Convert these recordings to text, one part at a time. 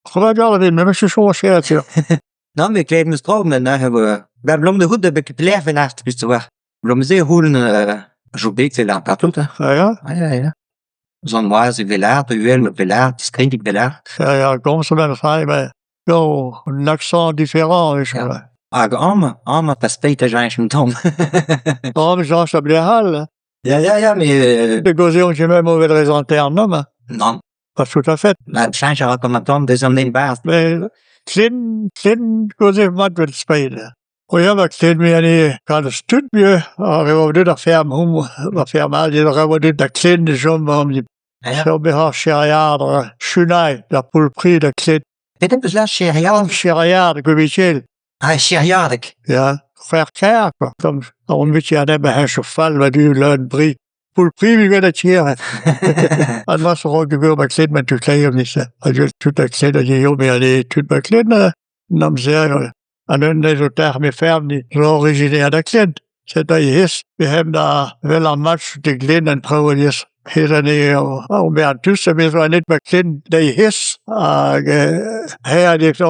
Gewoon weer met een zo'n schertje. Nou, wir kleben es drauf, dann nachher, wir haben de Hut, wir kleben naast, bist du wach. Wir haben sehr holen, Jobek, c'est la patuta. Ja. Ja. Zo'n waze velaar, uel velaar, discreet velaar. Ja, kom ze met een maar zo, een accent différent, weet je wel. Arme, dat speet er eigenlijk tom. Oh, mais genre, ça blé hal. Ja, mais... De gauzy, on j'ai même mauvais raison interne, non, mais. Non. Pas tout à fait. Maar het zijn al comme tom, des om den baas. Mais, klein gauzy, mat wil spelen. Og jeg var klædt med, at jeg kan støtte mig, og jeg var det, der færme hun, var færme alt det, der var det, der klædte som om de. Så vi har chériard, chunai, der pulpri, der klædt. Det er besluit chériard. Chériard, kan vi tjæle. Chériard. Ja, frère kærker, som, og hun vil tjære det med hans fald, hvad du lavede en bri. Pulpri, vi ved at tjære. Og det var så råd, det var klædt, men du klæder om det, og jeg tog der klædt, og jeg jo mere det, tog der klædt, når man ser jo. Og nu er det der med færdig, så originer der klædt. Så der er hest, vi har der vel en match, det glæder en prøve, det hedder det, og med en tysk, vi så lidt med klædt, der er hest, og her er det så,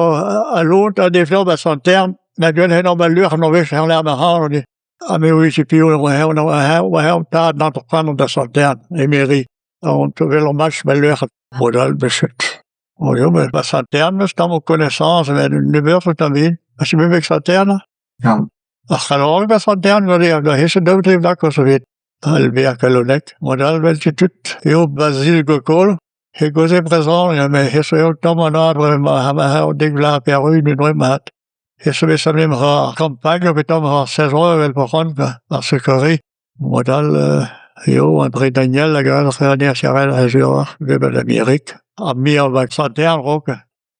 og lånt, og det er flot med sådan der, men det er når man lører, når vi skal lære med havn, og det er med ude i piven, hvor her tager den andre frem, der sådan der, i meri, og så vil en match med lører, hvor det er besøgt. Og jo, med sådan der, hvis der må connaissance, med en nevø for der ved, og så vil vi sådan der, Ja. og kan du også være sådan der, når det er hesse døvdriv nok, og så vidt. Albert Kalonek, og det er vel til tyt. Jo, Basile Gokol, jeg går til præsent, med hesse jo dommer noget, og han har jo det glade per ryg, min drømme hat. Hesse vil sådan dem har kampagne, og dommer har sæsoner vel på Ronka, og Sekari. Og der jo, André Daniel, der gør det, for han er Charelle Azure, ved Amerik. Og mere var sådan der rukke.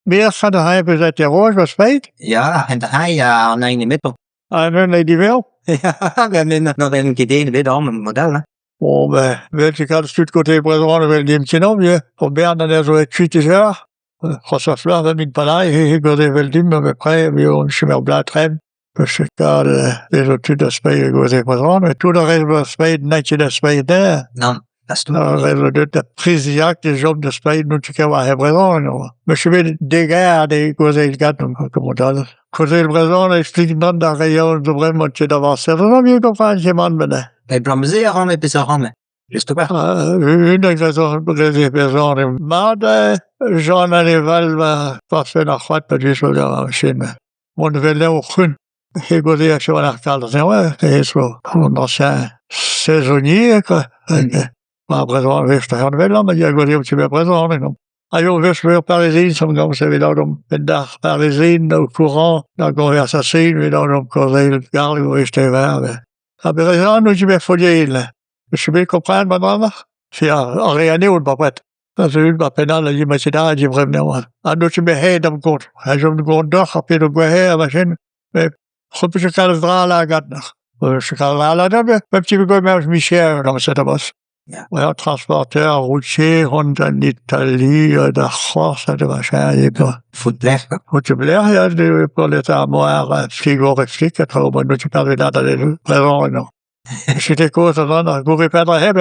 Mere kan der have besat det råd var spæt. Ja, en der har jeg en ene middag. Og nu er de vel. Ja, men når den ideen ved om en model, Og vel, så kan du støtte gå til præsidenten, vel, hjem til nogen, ja. Og Bernard er så et tydeligt her. Og så flot af min palaj, jeg gør det vel dimmer med præg, vi er jo en schimmerblad træn. Så gør det så tydeligt at spæge, gå til præsidenten. Men du der reelt spæge, den er ikke der spæge der. Nå, der stod. Og reelt det der prisjagte, som der spæge, nu til kan være her præsidenten. Men så ved det er det, går til et gat, nu kommer der. Côté le président explique dans la région de vraiment que d'avoir ça va mieux comprendre chez moi maintenant. Bij Bramzee ramen bij Zarame. Is toch wel? Une raison pour les personnes. Mais Jean Anival va passer la croix de du soldat en Chine. On devait aller au Khun. Et go dire sur la carte, c'est ouais, c'est ça. Un ancien saisonnier quoi. Ma présent reste en vélo, mais il y a go dire tu me présent non. Jo, hvis vi er parisien, som gang, så vi lavede dem. Men der parisien og courant, der går jeg så sent, vi lavede dem korrekt, galt, hvor det var. Og parisien, nu skal vi få det hele. Hvis vi comprendre, hvad der var, så jeg reanerede på bredt. Og så ville jeg penal, og jeg måtte sige, at jeg bremte mig. Og nu skal vi have dem godt. Jeg skal vi gå en dag, og Peter går her, og hvad sådan. Men så kan det drale af gatten. Og så kan det drale af dem, men så vi går med os, vi ser, når vi sætter os. Ja. Og jeg transporterer routier rundt en Italie, og der så det var særligt. Footblækker. Footblækker, ja, det er jo på lidt af mig, fik og reflik, jeg tror, men nu til at vi lader det nu. Så det går sådan, og går vi bedre her,